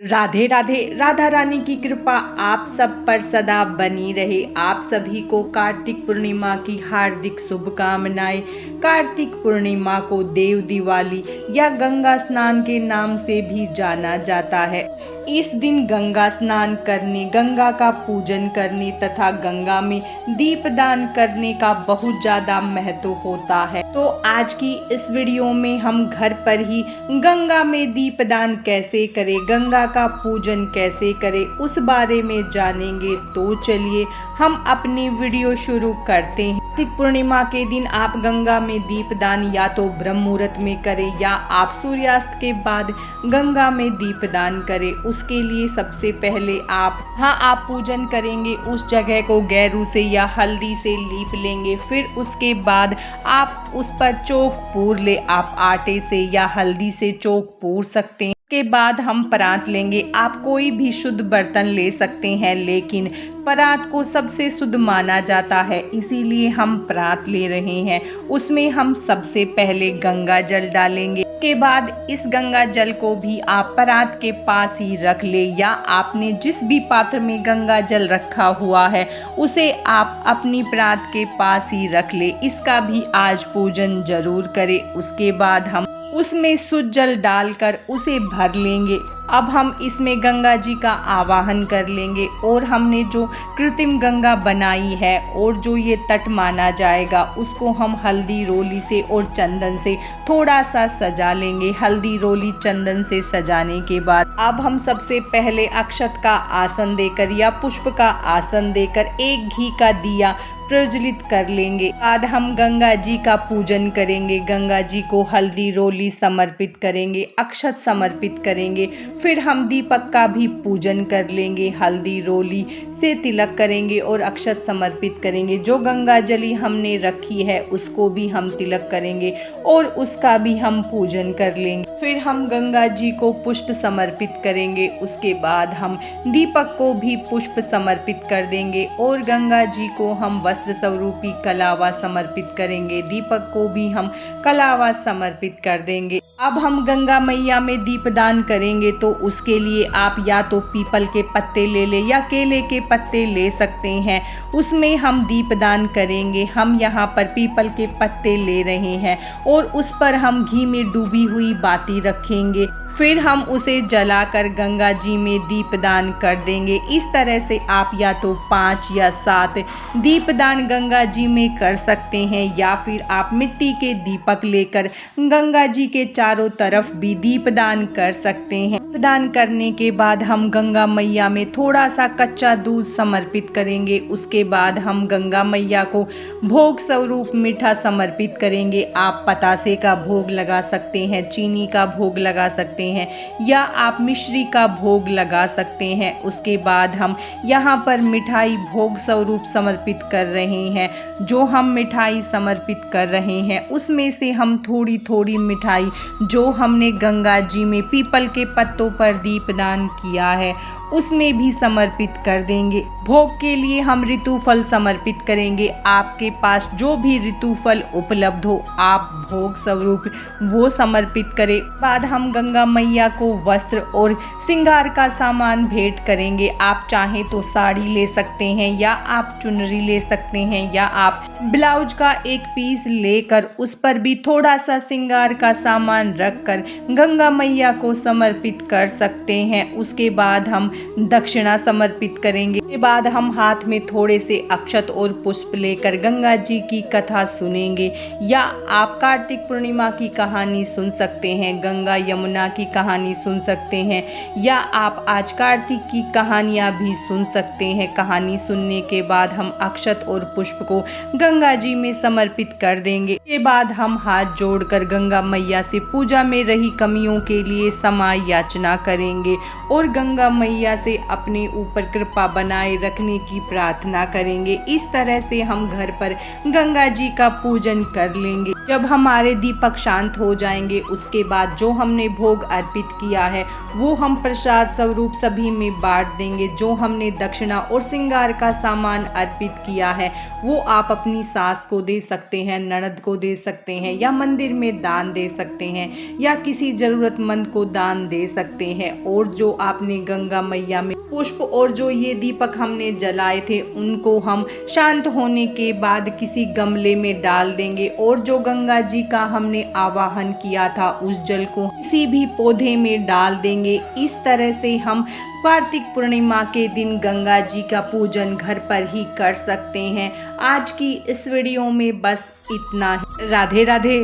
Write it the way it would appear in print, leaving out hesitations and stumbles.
राधे राधे। राधा रानी की कृपा आप सब पर सदा बनी रहे। आप सभी को कार्तिक पूर्णिमा की हार्दिक शुभकामनाएं। कार्तिक पूर्णिमा को देव दिवाली या गंगा स्नान के नाम से भी जाना जाता है। इस दिन गंगा स्नान करने, गंगा का पूजन करने तथा गंगा में दीपदान करने का बहुत ज़्यादा महत्व होता है। तो आज की इस वीडियो में हम घर पर ही गंगा में दीपदान कैसे करें, गंगा का पूजन कैसे करें, उस बारे में जानेंगे। तो चलिए हम अपनी वीडियो शुरू करते हैं। कार्तिक पूर्णिमा के दिन आप गंगा में दीपदान या तो ब्रह्म मुहूर्त में करें या आप सूर्यास्त के बाद गंगा में दीपदान करें। उसके लिए सबसे पहले आप पूजन करेंगे, उस जगह को गेरू से या हल्दी से लीप लेंगे। फिर उसके बाद आप उस पर चौक पूर ले, आप आटे से या हल्दी से चौक पूर सकते हैं। के बाद हम परात लेंगे। आप कोई भी शुद्ध बर्तन ले सकते हैं, लेकिन परात को सबसे शुद्ध माना जाता है, इसीलिए हम परात ले रहे हैं। उसमें हम सबसे पहले गंगा जल डालेंगे। के बाद इस गंगा जल को भी आप परात के पास ही रख ले, या आपने जिस भी पात्र में गंगा जल रखा हुआ है उसे आप अपनी परात के पास ही रख ले। इसका भी आज पूजन जरूर करें। उसके बाद हम उसमें शुद्ध जल डालकर उसे भर लेंगे। अब हम इसमें गंगा जी का आवाहन कर लेंगे और हमने जो कृत्रिम गंगा बनाई है और जो ये तट माना जाएगा उसको हम हल्दी रोली से और चंदन से थोड़ा सा सजा लेंगे। हल्दी रोली चंदन से सजाने के बाद अब हम सबसे पहले अक्षत का आसन देकर या पुष्प का आसन देकर एक घी का दिया प्रज्वलित कर लेंगे। बाद हम गंगा जी का पूजन करेंगे। गंगा जी को हल्दी रोली समर्पित करेंगे, अक्षत समर्पित करेंगे। फिर हम दीपक का भी पूजन कर लेंगे। हल्दी रोली से तिलक करेंगे और अक्षत समर्पित करेंगे। जो गंगा जली हमने रखी है उसको भी हम तिलक करेंगे और उसका भी हम पूजन कर लेंगे। फिर हम गंगा जी को पुष्प समर्पित करेंगे। उसके बाद हम दीपक को भी पुष्प समर्पित कर देंगे और गंगा जी को हम वस्त्र स्वरूपी कलावा समर्पित करेंगे। दीपक को भी हम कलावा समर्पित कर देंगे। अब हम गंगा मैया में दीपदान करेंगे, तो उसके लिए आप या तो पीपल के पत्ते ले ले या केले के पत्ते ले सकते हैं। उसमें हम दीपदान करेंगे। हम यहाँ पर पीपल के पत्ते ले रहे हैं और उस पर हम घी में डूबी हुई बाती रखेंगे। फिर हम उसे जलाकर गंगा जी में दीपदान कर देंगे। इस तरह से आप या तो 5 या 7 दीपदान गंगा जी में कर सकते हैं, या फिर आप मिट्टी के दीपक लेकर गंगा जी के चारों तरफ भी दीपदान कर सकते हैं। दीपदान करने के बाद हम गंगा मैया में थोड़ा सा कच्चा दूध समर्पित करेंगे। उसके बाद हम गंगा मैया को भोग स्वरूप मीठा समर्पित करेंगे। आप पतासे का भोग लगा सकते हैं, चीनी का भोग लगा सकते हैं, या आप मिश्री का भोग लगा सकते हैं। उसके बाद हम यहाँ पर मिठाई भोग स्वरूप समर्पित कर रहे हैं। जो हम मिठाई समर्पित कर रहे हैं उसमें से हम थोड़ी थोड़ी मिठाई जो हमने गंगा जी में पीपल के पत्तों पर दीपदान किया है उसमें भी समर्पित कर देंगे। भोग के लिए हम ऋतु फल समर्पित करेंगे। आपके पास जो भी ऋतु फल उपलब्ध हो आप भोग स्वरूप वो समर्पित करें। बाद हम गंगा मैया को वस्त्र और श्रृंगार का सामान भेंट करेंगे। आप चाहें तो साड़ी ले सकते हैं, या आप चुनरी ले सकते हैं, या आप ब्लाउज का एक पीस लेकर उस पर भी थोड़ा सा श्रृंगार का सामान रखकर गंगा मैया को समर्पित कर सकते हैं। उसके बाद हम दक्षिणा समर्पित करेंगे। के बाद हम हाथ में थोड़े से अक्षत और पुष्प लेकर गंगा जी की कथा सुनेंगे, या आप कार्तिक पूर्णिमा की कहानी सुन सकते हैं, गंगा यमुना की कहानी सुन सकते हैं, या आप आज कार्तिक की कहानियां भी सुन सकते हैं। कहानी सुनने के बाद हम अक्षत और पुष्प को गंगा जी में समर्पित कर देंगे। के बाद हम हाथ जोड़कर गंगा मैया से पूजा में रही कमियों के लिए क्षमा याचना करेंगे और गंगा मैया से अपने ऊपर कृपा बनाए रखने की प्रार्थना करेंगे। इस तरह से हम घर पर गंगा जी का पूजन कर लेंगे। जब हमारे दीपक शांत हो जाएंगे उसके बाद जो हमने भोग अर्पित किया है वो हम प्रसाद स्वरूप सभी में बांट देंगे। जो हमने दक्षिणा और श्रृंगार का सामान अर्पित किया है वो आप अपनी सास को दे सकते हैं, ननद को दे सकते हैं, या मंदिर में दान दे सकते हैं, या किसी जरूरतमंद को दान दे सकते हैं। और जो आपने गंगा मैया में पुष्प और जो ये दीपक हमने जलाए थे उनको हम शांत होने के बाद किसी गमले में डाल देंगे। और जो गंगा जी का हमने आवाहन किया था उस जल को किसी भी पौधे में डाल देंगे। इस तरह से हम कार्तिक पूर्णिमा के दिन गंगा जी का पूजन घर पर ही कर सकते हैं। आज की इस वीडियो में बस इतना ही। राधे राधे।